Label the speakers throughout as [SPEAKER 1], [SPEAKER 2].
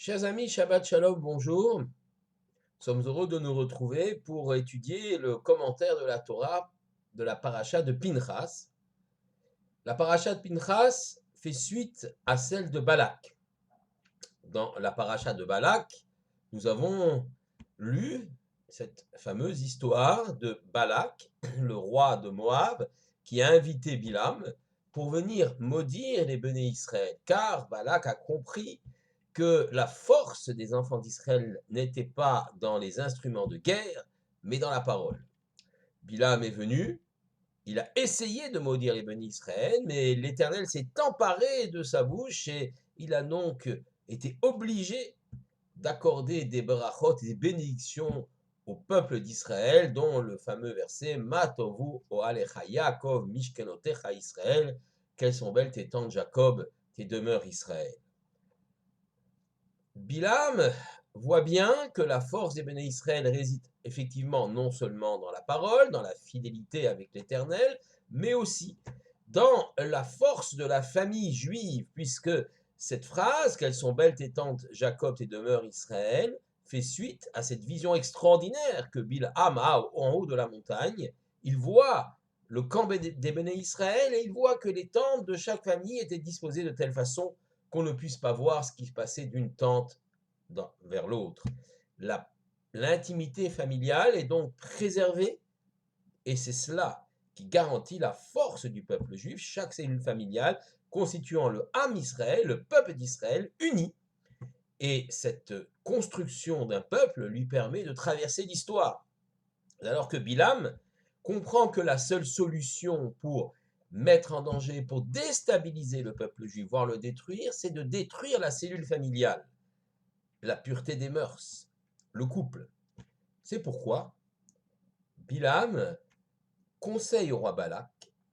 [SPEAKER 1] Chers amis, Shabbat Shalom, bonjour. Nous sommes heureux de nous retrouver pour étudier le commentaire de la Torah de la paracha de Pinchas. La paracha de Pinchas fait suite à celle de Balak. Dans la paracha de Balak, nous avons lu cette fameuse histoire de Balak, le roi de Moab, qui a invité Bilam pour venir maudire les Béné Israël, car Balak a compris que la force des enfants d'Israël n'était pas dans les instruments de guerre, mais dans la parole. Bilam est venu, il a essayé de maudire les Béné Israël, mais l'Éternel s'est emparé de sa bouche et il a donc été obligé d'accorder des brachot et des bénédictions au peuple d'Israël, dont le fameux verset Ma tovu oalecha Yaakov mishkenotecha Israël, quelles sont belles tes tentes Jacob, tes demeures Israël. Bilam voit bien que la force des Béné Israël réside effectivement non seulement dans la parole, dans la fidélité avec l'Éternel, mais aussi dans la force de la famille juive, puisque cette phrase, qu'elles sont belles tes tentes Jacob, tes demeures Israël, fait suite à cette vision extraordinaire que Bilham a en haut de la montagne. Il voit le camp des Béné Israël et il voit que les tentes de chaque famille étaient disposées de telle façon qu'on ne puisse pas voir ce qui se passait d'une tente vers l'autre. L'intimité familiale est donc préservée et c'est cela qui garantit la force du peuple juif, chaque cellule familiale constituant le Ham Israël, le peuple d'Israël uni. Et cette construction d'un peuple lui permet de traverser l'histoire. Alors que Bilam comprend que la seule solution pour mettre en danger, pour déstabiliser le peuple juif, voire le détruire, c'est de détruire la cellule familiale, la pureté des mœurs, le couple. C'est pourquoi Bilam conseille au roi Balak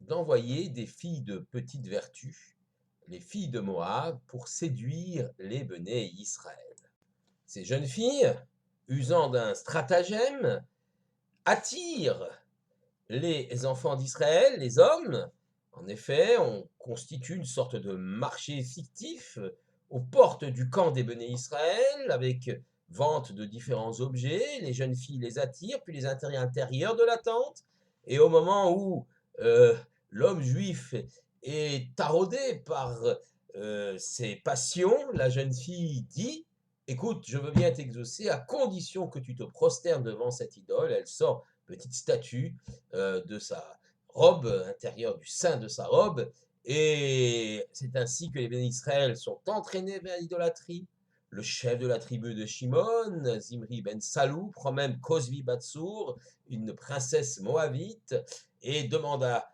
[SPEAKER 1] d'envoyer des filles de petite vertu, les filles de Moab, pour séduire les Béné Israël. Ces jeunes filles, usant d'un stratagème, attirent les enfants d'Israël, les hommes. En effet, on constitue une sorte de marché fictif aux portes du camp des Béné Israël, avec vente de différents objets. Les jeunes filles les attirent, puis les intérieurs de la tente. Et au moment où l'homme juif est taraudé par ses passions, la jeune fille dit écoute, je veux bien t'exaucer à condition que tu te prosternes devant cette idole. Elle sort petite statue de sa robe intérieure, du sein de sa robe, et c'est ainsi que les bénis d'Israël sont entraînés vers l'idolâtrie. Le chef de la tribu de Shimon, Zimri ben Salou, prend même Cosbi Batsour, une princesse moabite, et demande à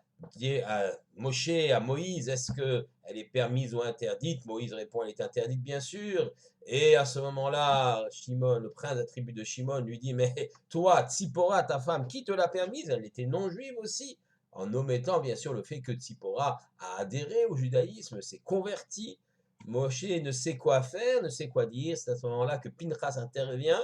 [SPEAKER 1] Moshe, à Moïse, est-ce qu'elle est permise ou interdite? Moïse répond, elle est interdite, bien sûr. Et à ce moment-là, Shimon, le prince de la tribu de Shimon, lui dit, mais toi, Tzipora, ta femme, qui te l'a permise? Elle était non-juive aussi, en omettant bien sûr le fait que Tzipora a adhéré au judaïsme, s'est converti. Moshe ne sait quoi faire, ne sait quoi dire. C'est à ce moment-là que Pinchas intervient.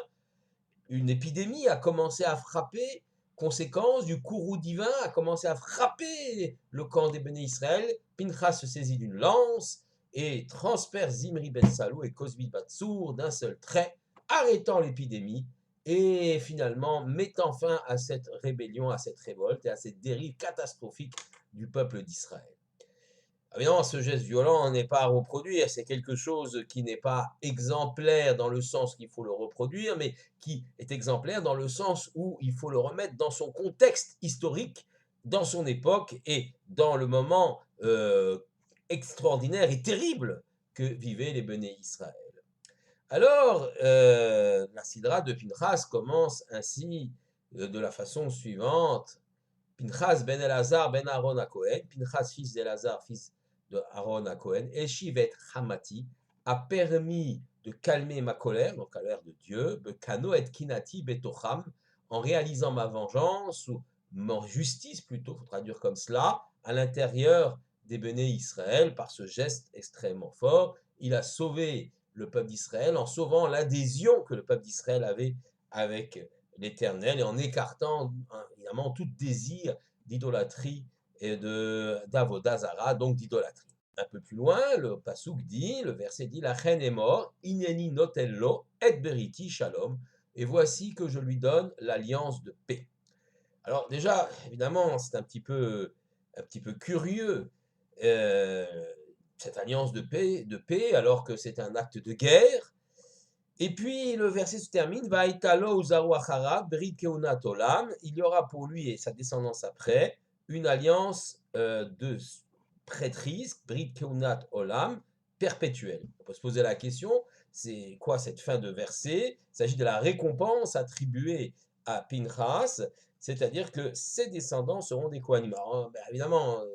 [SPEAKER 1] Une épidémie a commencé à frapper, conséquence du courroux divin a commencé à frapper le camp des Béné Israël. Pinchas se saisit d'une lance et transperce Zimri ben Salou et Cosbi Batsour d'un seul trait, arrêtant l'épidémie et finalement mettant fin à cette rébellion, à cette révolte et à cette dérive catastrophique du peuple d'Israël. Évidemment, ce geste violent n'est pas à reproduire, c'est quelque chose qui n'est pas exemplaire dans le sens qu'il faut le reproduire, mais qui est exemplaire dans le sens où il faut le remettre dans son contexte historique, dans son époque et dans le moment extraordinaire et terrible que vivaient les Béné Israël. Alors, la Sidra de Pinchas commence ainsi de la façon suivante. Pinchas ben Elazar ben Aaron à Cohen, Pinchas fils d'Elazar, fils de Aaron à Cohen, Eshivet Hamati, a permis de calmer ma colère, donc la colère de Dieu, Bekano et Kinati betocham, en réalisant ma vengeance, ou ma justice plutôt, il faut traduire comme cela, à l'intérieur des Béné Israël, par ce geste extrêmement fort. Il a sauvé le peuple d'Israël en sauvant l'adhésion que le peuple d'Israël avait avec l'Éternel et en écartant évidemment tout désir d'idolâtrie et d'Avodazara, donc d'idolâtrie. un peu plus loin, le pasuk dit, le verset dit, la reine est morte, ineni notello et beriti shalom, et voici que je lui donne l'alliance de paix. Alors déjà, évidemment, c'est un petit peu curieux, euh, cette alliance de paix, alors que c'est un acte de guerre. Et puis le verset se termine, Vaïtalo uzaru acharav brit keunat olam, il y aura pour lui et sa descendance après une alliance de prêtrise, brit keunat olam, perpétuelle. On peut se poser la question, c'est quoi cette fin de verset? Il s'agit de la récompense attribuée à Pinchas, c'est-à-dire que ses descendants seront des Kohanim. Alors, ben,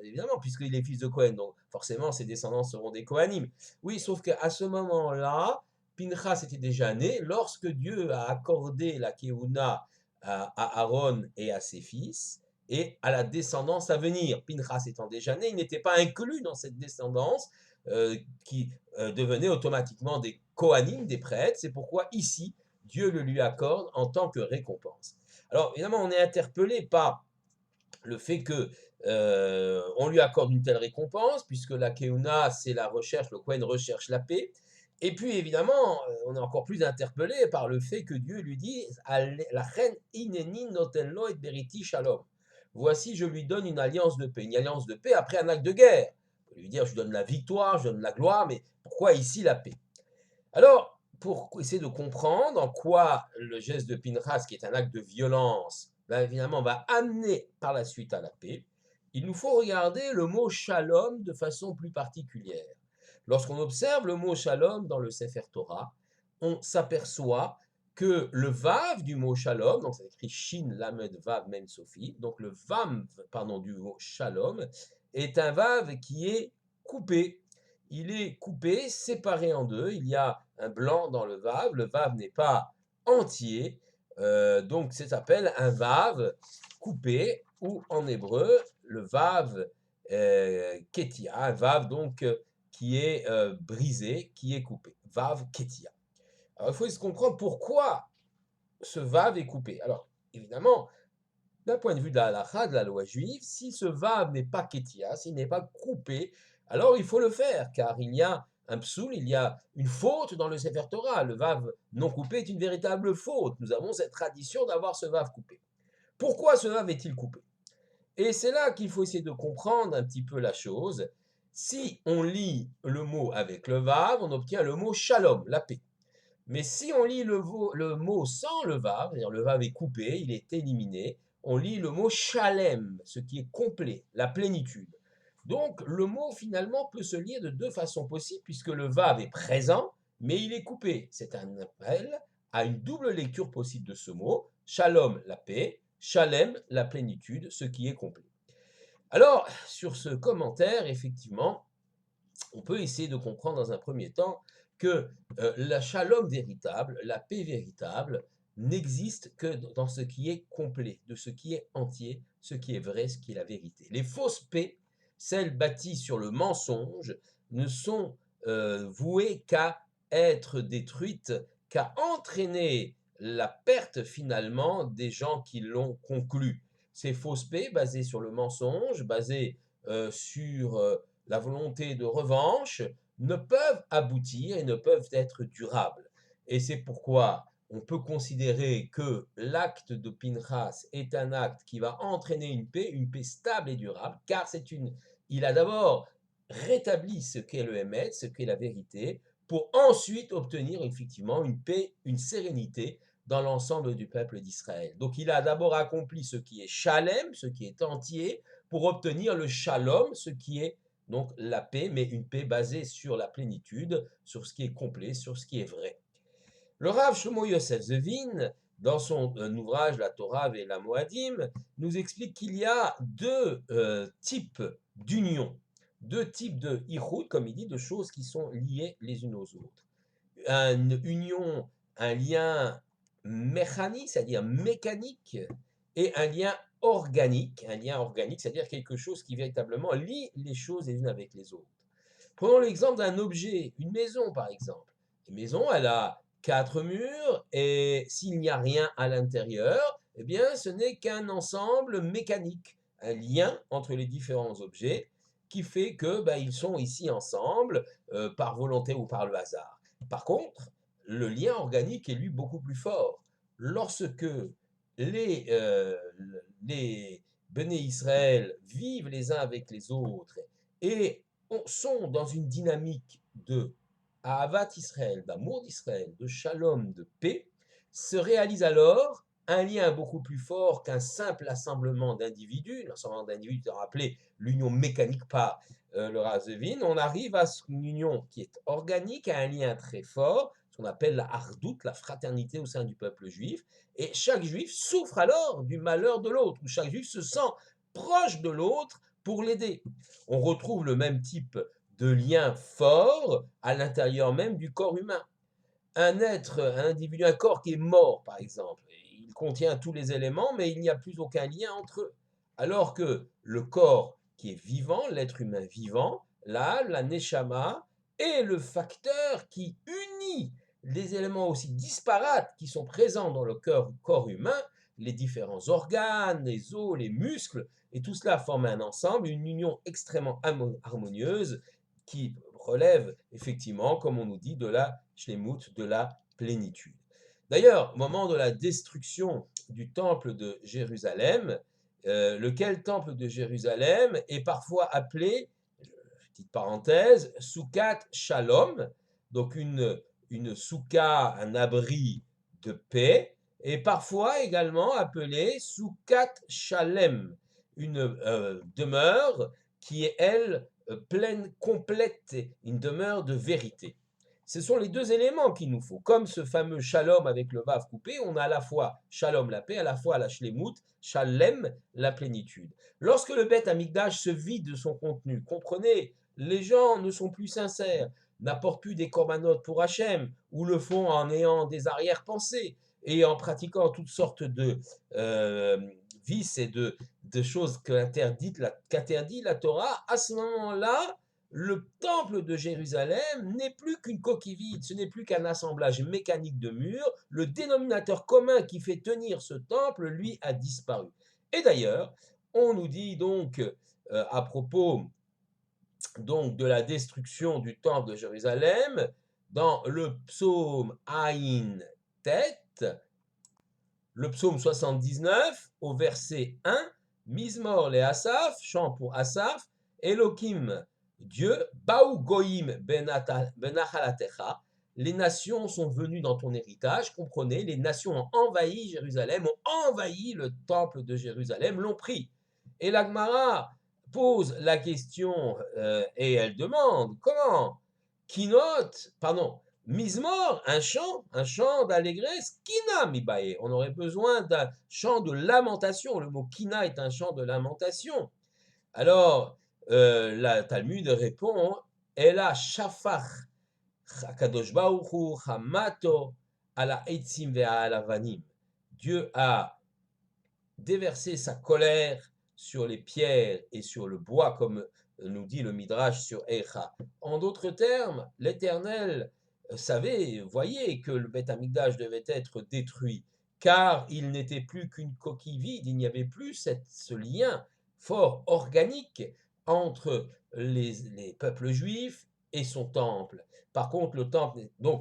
[SPEAKER 1] évidemment, puisqu'il est fils de Kohen, donc forcément ses descendants seront des Kohanim. Oui, sauf qu'à ce moment-là, Pinchas était déjà né lorsque Dieu a accordé la Keuna à Aaron et à ses fils et à la descendance à venir. Pinchas étant déjà né, il n'était pas inclus dans cette descendance qui devenait automatiquement des Kohanim, des prêtres. C'est pourquoi ici, Dieu le lui accorde en tant que récompense. Alors évidemment, on est interpellé par le fait que on lui accorde une telle récompense, puisque la Keuna, c'est la recherche, le Kohen recherche la paix. Et puis évidemment, on est encore plus interpellé par le fait que Dieu lui dit la reine ineni notenlo et beriti shalom. Voici, je lui donne une alliance de paix. Une alliance de paix après un acte de guerre. On peut lui dire, je donne la victoire, je donne la gloire, mais pourquoi ici la paix? Alors, pour essayer de comprendre en quoi le geste de Pinchas, qui est un acte de violence, évidemment, va amener par la suite à la paix, il nous faut regarder le mot shalom de façon plus particulière. Lorsqu'on observe le mot shalom dans le Sefer Torah, on s'aperçoit que le vav du mot shalom, donc c'est écrit shin lamed vav mem sofi, donc le vam, pardon, du mot shalom, est un vav qui est coupé. Il est coupé, séparé en deux. Il y a un blanc dans le vav. Le vav n'est pas entier. Donc, ça s'appelle un vav coupé, ou en hébreu, le vav ketia, un vav donc qui est brisé, qui est coupé. Vav ketia. Alors, il faut se comprendre pourquoi ce vav est coupé. Alors, évidemment, d'un point de vue de la halakha, de la loi juive, si ce vav n'est pas ketia, s'il n'est pas coupé, alors il faut le faire, car il y a un psoul, il y a une faute dans le Sefer Torah. Le vav non coupé est une véritable faute. Nous avons cette tradition d'avoir ce vav coupé. Pourquoi ce vav est-il coupé? Et c'est là qu'il faut essayer de comprendre un petit peu la chose. Si on lit le mot avec le vav, on obtient le mot shalom, la paix. Mais si on lit le mot sans le vav, c'est-à-dire le vav est coupé, il est éliminé, on lit le mot shalem, ce qui est complet, la plénitude. Donc le mot finalement peut se lire de deux façons possibles, puisque le vav est présent, mais il est coupé. C'est un appel à une double lecture possible de ce mot, shalom, la paix, shalem, la plénitude, ce qui est complet. Alors, sur ce commentaire, effectivement, on peut essayer de comprendre dans un premier temps que la shalom véritable, la paix véritable, n'existe que dans ce qui est complet, de ce qui est entier, ce qui est vrai, ce qui est la vérité. Les fausses paix, celles bâties sur le mensonge, ne sont vouées qu'à être détruites, qu'à entraîner la perte finalement des gens qui l'ont conclue. Ces fausses paix basées sur le mensonge, basées sur la volonté de revanche, ne peuvent aboutir et ne peuvent être durables. Et c'est pourquoi on peut considérer que l'acte de Pinchas est un acte qui va entraîner une paix stable et durable, car il a d'abord rétabli ce qu'est le Hémet, ce qu'est la vérité, pour ensuite obtenir effectivement une paix, une sérénité dans l'ensemble du peuple d'Israël. Donc il a d'abord accompli ce qui est shalem, ce qui est entier, pour obtenir le shalom, ce qui est donc la paix, mais une paix basée sur la plénitude, sur ce qui est complet, sur ce qui est vrai. Le Rav Shlomo Yosef Zevin, dans son ouvrage La Torah et la Moadim, nous explique qu'il y a deux types d'union, deux types de ichud, comme il dit, de choses qui sont liées les unes aux autres. Une union, un lien mécanique, c'est-à-dire mécanique, et un lien organique, c'est-à-dire quelque chose qui véritablement lie les choses les unes avec les autres. Prenons l'exemple d'un objet, une maison par exemple. Une maison, elle a 4 murs et s'il n'y a rien à l'intérieur, eh bien ce n'est qu'un ensemble mécanique, un lien entre les différents objets qui fait que ils sont ici ensemble par volonté ou par le hasard. Par contre, le lien organique est lui beaucoup plus fort. Lorsque les, euh, les Béné Israël vivent les uns avec les autres et sont dans une dynamique de Ahavat Israël, d'amour d'Israël, de shalom, de paix, se réalise alors un lien beaucoup plus fort qu'un simple assemblement d'individus. L'assemblement d'individus, rappelé l'union mécanique par le Razevin. On arrive à une union qui est organique, à un lien très fort, ce qu'on appelle la hardout, la fraternité au sein du peuple juif. Et chaque juif souffre alors du malheur de l'autre, ou chaque juif se sent proche de l'autre pour l'aider. On retrouve le même type de lien fort à l'intérieur même du corps humain. Un individu, un corps qui est mort, par exemple, il contient tous les éléments, mais il n'y a plus aucun lien entre eux. Alors que le corps qui est vivant, l'être humain vivant, l'âme, la neshama, est le facteur qui unit les éléments aussi disparates qui sont présents dans le corps humain, les différents organes, les os, les muscles, et tout cela forme un ensemble, une union extrêmement harmonieuse qui relève effectivement, comme on nous dit, de la shlemut, de la plénitude. D'ailleurs, au moment de la destruction du temple de Jérusalem, lequel temple de Jérusalem est parfois appelé, petite parenthèse, Soukat Shalom, donc une souka, un abri de paix, et parfois également appelé Soukat Shalem, une demeure qui est, elle, pleine, complète, une demeure de vérité. Ce sont les deux éléments qu'il nous faut. Comme ce fameux shalom avec le vav coupé, on a à la fois shalom, la paix, à la fois la shlemut, shalem, la plénitude. Lorsque le Beth Amikdash se vide de son contenu, comprenez, les gens ne sont plus sincères, n'apportent plus des corbanotes pour Hachem, ou le font en ayant des arrière-pensées, et en pratiquant toutes sortes de vices et de choses qu'interdit la Torah, à ce moment-là, le temple de Jérusalem n'est plus qu'une coquille vide, ce n'est plus qu'un assemblage mécanique de murs. Le dénominateur commun qui fait tenir ce temple, lui, a disparu. Et d'ailleurs, on nous dit donc, à propos donc, de la destruction du temple de Jérusalem, dans le psaume Aïn Tet, le psaume 79, au verset 1, Mizmor le Asaph, chant pour Asaph, Elohim, Dieu, Baou Goïm benachalatecha, les nations sont venues dans ton héritage, comprenez, les nations ont envahi Jérusalem, ont envahi le temple de Jérusalem, l'ont pris. Et l'Agmara pose la question et elle demande, comment Kinot, pardon, Mizmor, un chant d'allégresse, kina mibaye. On aurait besoin d'un chant de lamentation. Le mot kina est un chant de lamentation. Alors, la Talmud répond, Ela shafach hakadosh baruch hu hamato ala eitzim ve'ala vanim. Dieu a déversé sa colère sur les pierres et sur le bois, comme nous dit le Midrash sur Eicha. En d'autres termes, l'Éternel savait, voyait que le Beth Amikdash devait être détruit, car il n'était plus qu'une coquille vide, il n'y avait plus ce lien fort organique entre les peuples juifs et son temple. Par contre,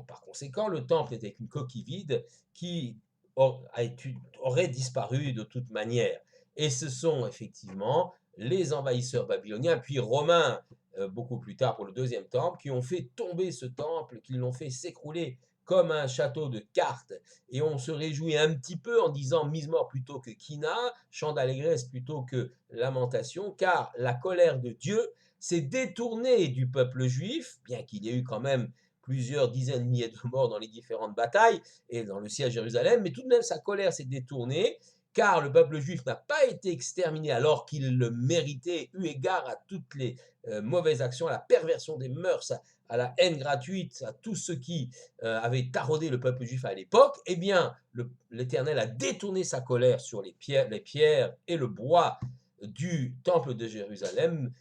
[SPEAKER 1] par conséquent, le temple n'était qu'une coquille vide qui aurait disparu de toute manière. Et ce sont effectivement les envahisseurs babyloniens, puis romains, beaucoup plus tard pour le deuxième temple, qui ont fait tomber ce temple, qui l'ont fait s'écrouler comme un château de cartes. Et on se réjouit un petit peu en disant Mizmor plutôt que Kina, chant d'allégresse plutôt que lamentation, car la colère de Dieu s'est détournée du peuple juif, bien qu'il y ait eu quand même plusieurs dizaines de milliers de morts dans les différentes batailles et dans le siège de Jérusalem, mais tout de même sa colère s'est détournée, car le peuple juif n'a pas été exterminé alors qu'il le méritait, eu égard à toutes les mauvaises actions, à la perversion des mœurs, à la haine gratuite, à tout ce qui avait taraudé le peuple juif à l'époque. Eh bien, l'Éternel a détourné sa colère sur les pierres et le bois du temple de Jérusalem,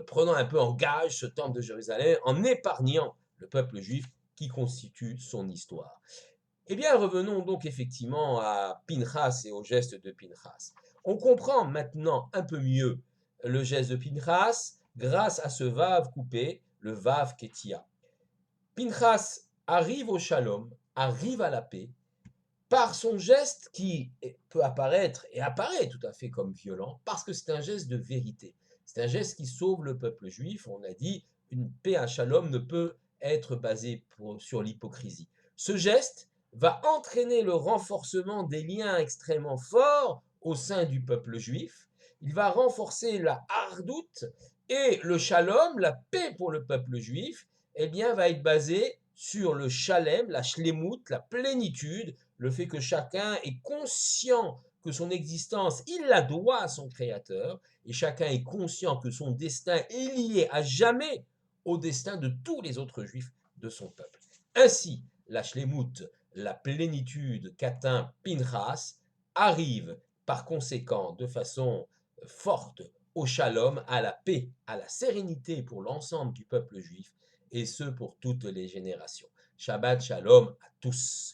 [SPEAKER 1] prenant un peu en gage ce temple de Jérusalem, en épargnant le peuple juif qui constitue son histoire. Eh bien, revenons donc effectivement à Pinchas et au geste de Pinchas. On comprend maintenant un peu mieux le geste de Pinchas grâce à ce vav coupé, le vav ketia. Pinchas arrive au shalom, arrive à la paix, par son geste qui peut apparaître et apparaît tout à fait comme violent, parce que c'est un geste de vérité. C'est un geste qui sauve le peuple juif. On a dit, une paix, un shalom ne peut être basé sur l'hypocrisie. Ce geste va entraîner le renforcement des liens extrêmement forts au sein du peuple juif. Il va renforcer la hardoute et le shalom, la paix pour le peuple juif, eh bien, va être basé sur le shalem, la shlemut, la plénitude, le fait que chacun est conscient que son existence, il la doit à son Créateur, et chacun est conscient que son destin est lié à jamais au destin de tous les autres juifs de son peuple. Ainsi, la shlemut, la plénitude qu'atteint Pinchas, arrive par conséquent de façon forte au shalom, à la paix, à la sérénité pour l'ensemble du peuple juif, et ce pour toutes les générations. Shabbat shalom à tous.